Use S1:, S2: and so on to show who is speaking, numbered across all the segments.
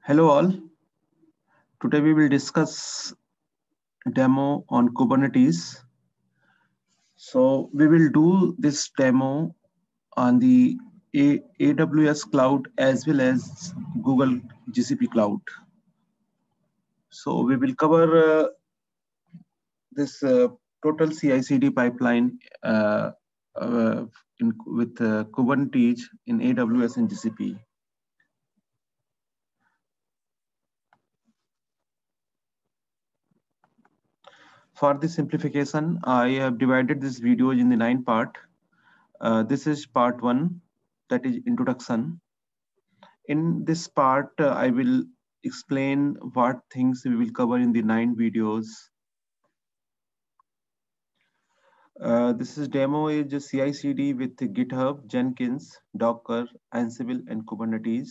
S1: Hello all. Today we will discuss demo on Kubernetes. So we will do this demo on the AWS cloud as well as Google GCP cloud. So we will cover this total CI/CD pipeline with Kubernetes in AWS and GCP. For the simplification, I have divided this video in the 9 part. This is part 1, that is introduction. In this part, I will explain what things we will cover in the 9 videos. This is demo is CI/CD with GitHub, Jenkins, Docker, Ansible, and Kubernetes.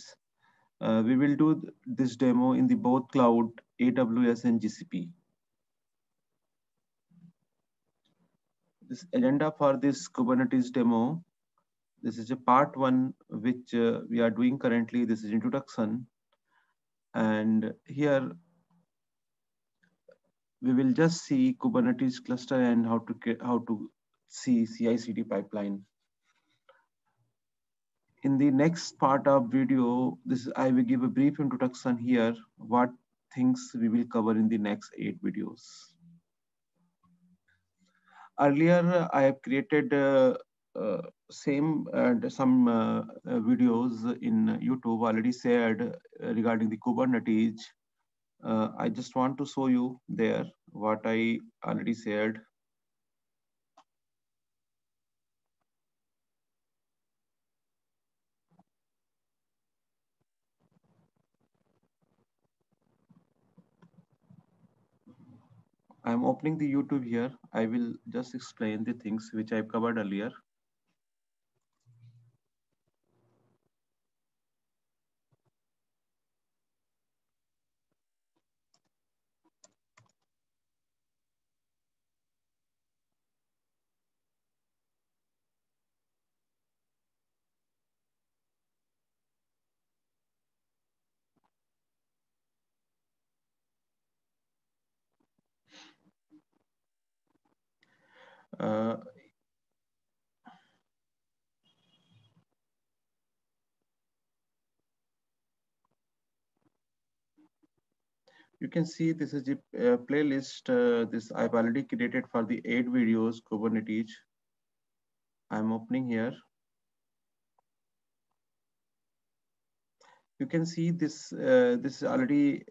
S1: We will do this demo in the both cloud, AWS and GCP. This agenda for this Kubernetes demo, this is a part 1 which we are doing currently. This is introduction, and here we will just see Kubernetes cluster and how to see CI/CD pipeline. In the next part of video, I will give a brief introduction here, what things we will cover in the next 8 videos. Earlier, I have created some videos in YouTube already shared regarding the Kubernetes. I just want to show you there what I already shared. I'm opening the YouTube here. I will just explain the things which I've covered earlier. You can see this is the playlist. This I've already created for the 8 videos Kubernetes. I'm opening here. You can see this. This is already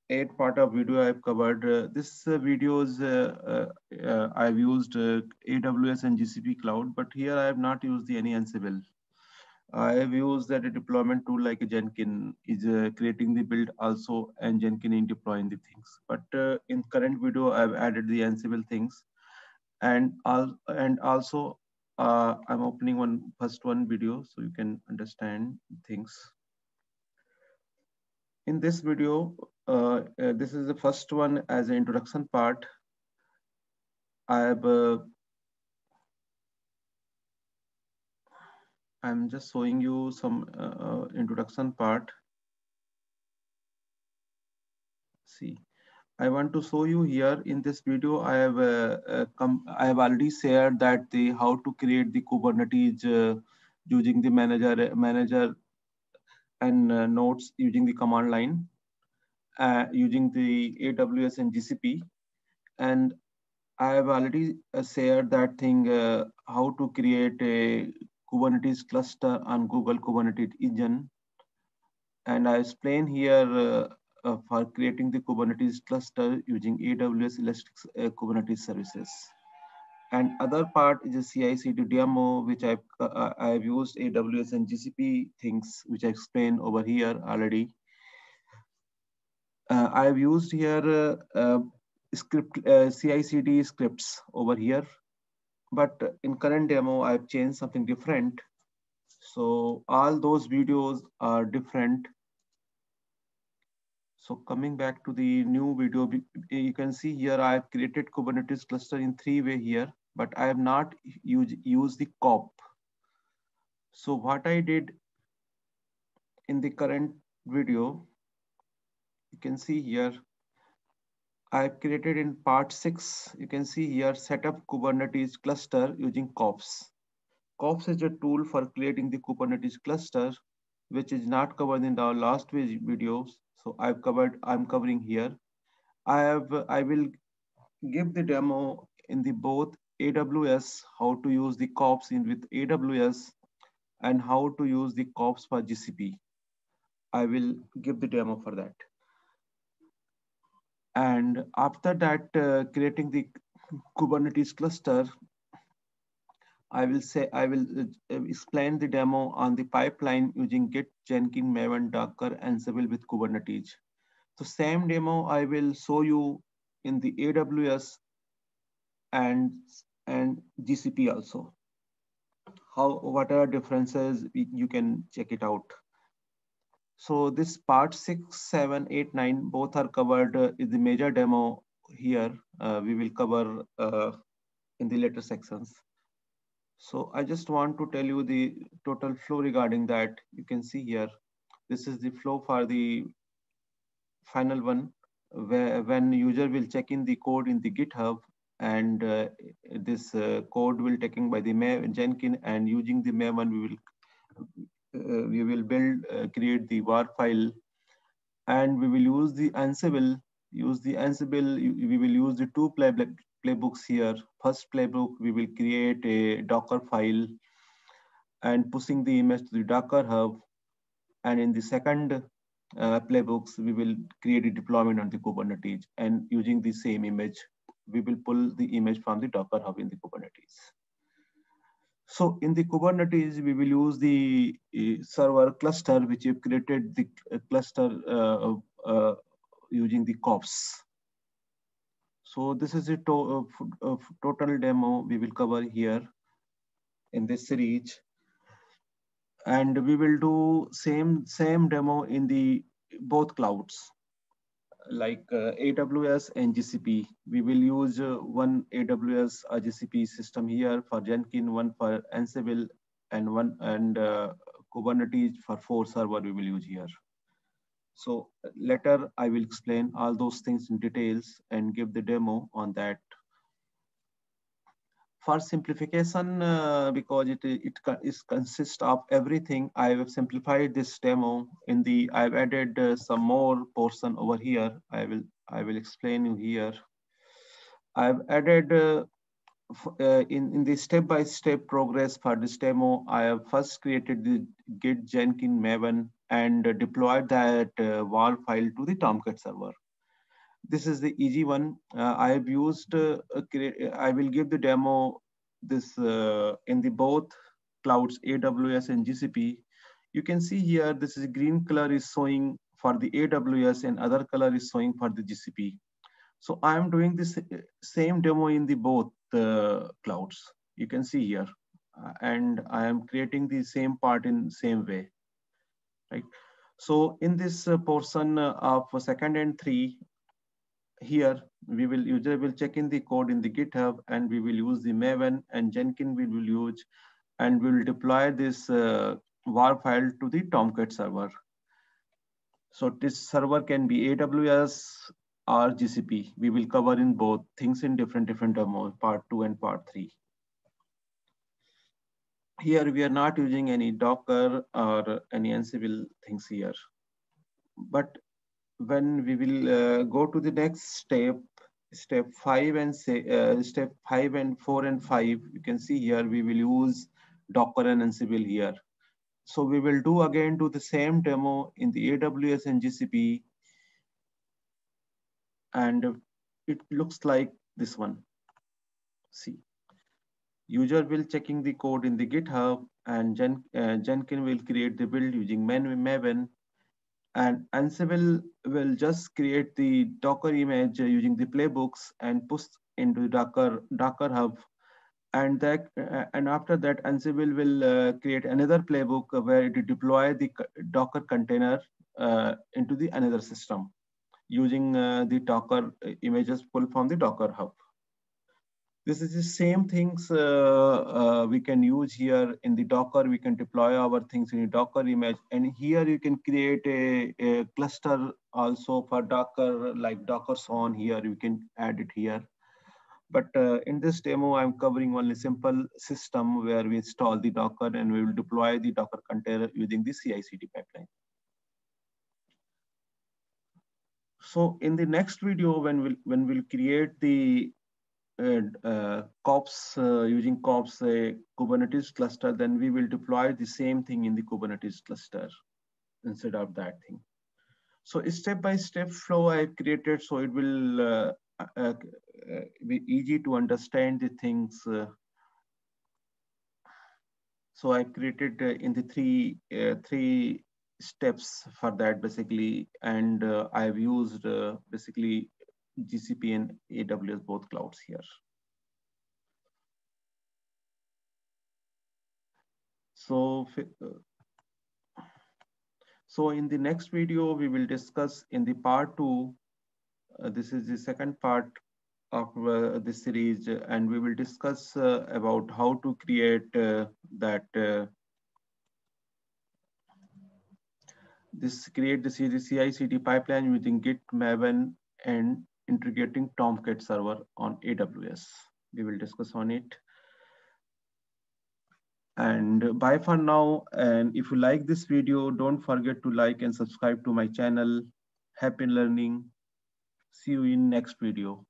S1: 8 part of video I've covered. This videos I've used AWS and GCP cloud, but here I have not used any Ansible. I have used that a deployment tool like a Jenkins is creating the build also, and Jenkins in deploying the things. But in current video, I've added the Ansible things, and also I'm opening first one video so you can understand things. In this video, this is the first one as an introduction part. I'm just showing you some introduction part. See, I want to show you here in this video. I have already shared that the how to create the Kubernetes using the manager and nodes using the command line, using the AWS and GCP, and I have already shared that thing how to create a Kubernetes cluster on Google Kubernetes engine, and I explain here for creating the Kubernetes cluster using AWS Elastic Kubernetes services. And other part is a CI/CD demo, which I've used AWS and GCP things, which I explained over here already. I've used here CI/CD scripts over here, but in current demo, I've changed something different. So all those videos are different. So coming back to the new video, you can see here I've created Kubernetes cluster in 3 ways here, but I have not used the COP. So what I did in the current video, you can see here, I've created in part 6, you can see here, set up Kubernetes cluster using kops. Kops is a tool for creating the Kubernetes cluster, which is not covered in our last videos. So I'm covering here. I will give the demo in the both AWS, how to use the kops in with AWS and how to use the kops for GCP. I will give the demo for that. And after that, creating the Kubernetes cluster, I will explain the demo on the pipeline using Git, Jenkins, Maven, Docker, Ansible with Kubernetes. So same demo I will show you in the AWS and GCP also. What are differences? You can check it out. So this part 6, 7, 8, 9 both are covered in the major demo here. We will cover in the later sections. So I just want to tell you the total flow regarding that. You can see here, this is the flow for the final one, where when user will check in the code in the GitHub, and this code will taken by the Jenkins, and using the Maven we will build create the var file, and we will use the Ansible. We will use the two playbooks here. First playbook, we will create a Docker file and pushing the image to the Docker Hub. And in the second playbooks, we will create a deployment on the Kubernetes, and using the same image, we will pull the image from the Docker Hub in the Kubernetes. So in the Kubernetes, we will use the server cluster, which we created the cluster using the kops. So this is a total demo we will cover here in this series. And we will do same demo in the both clouds, like AWS and GCP. We will use one AWS or GCP system here for Jenkins, one for Ansible, and one Kubernetes for 4 server we will use here. So later I will explain all those things in details and give the demo on that. For simplification, because it consists of everything, I have simplified this demo in the. I've added some more portion over here. I will explain you here. I've added in the step-by-step progress for this demo. I have first created the Git, Jenkins, Maven, and deployed that var file to the Tomcat server. This is the easy one. I have used, I will give the demo this in the both clouds, AWS and GCP. You can see here, this is green color is showing for the AWS and other color is showing for the GCP. So I am doing this same demo in the both clouds. You can see here, and I am creating the same part in same way, right? So in this portion of second and 3, here user will check in the code in the GitHub, and we will use the Maven, and Jenkins we will use, and we will deploy this var file to the Tomcat server. So this server can be AWS or GCP. We will cover in both things in different demos, part 2 and part 3. Here we are not using any Docker or any Ansible things here. But when we will go to the next step 5 and step 5 and 4 and 5, you can see here we will use Docker and Ansible here. So we will do the same demo in the AWS and GCP, and it looks like this one. See, user will checking the code in the GitHub, and Jenkins will create the build using Maven, and Ansible will just create the Docker image using the playbooks and push into Docker Hub. And after that, Ansible will create another playbook where it will deploy the Docker container into the another system using the Docker images pulled from the Docker Hub. This is the same things we can use here in the Docker. We can deploy our things in a Docker image. And here you can create a cluster also for Docker, like Docker Swarm here. You can add it here. But in this demo, I'm covering only simple system where we install the Docker and we will deploy the Docker container using the CI/CD pipeline. So in the next video, when we'll create the kops using kops Kubernetes cluster, then we will deploy the same thing in the Kubernetes cluster instead of that thing. So step-by-step flow I've created, so it will be easy to understand the things. So I created in the three steps for that basically, and I've used basically GCP and AWS both clouds here. So so in the next video, we will discuss in the part 2, this is the second part of this series, and we will discuss about how to create create the CI/CD pipeline using Git, Maven, and integrating Tomcat server on AWS. We will discuss on it. And bye for now. And if you like this video, don't forget to like and subscribe to my channel. Happy learning. See you in next video.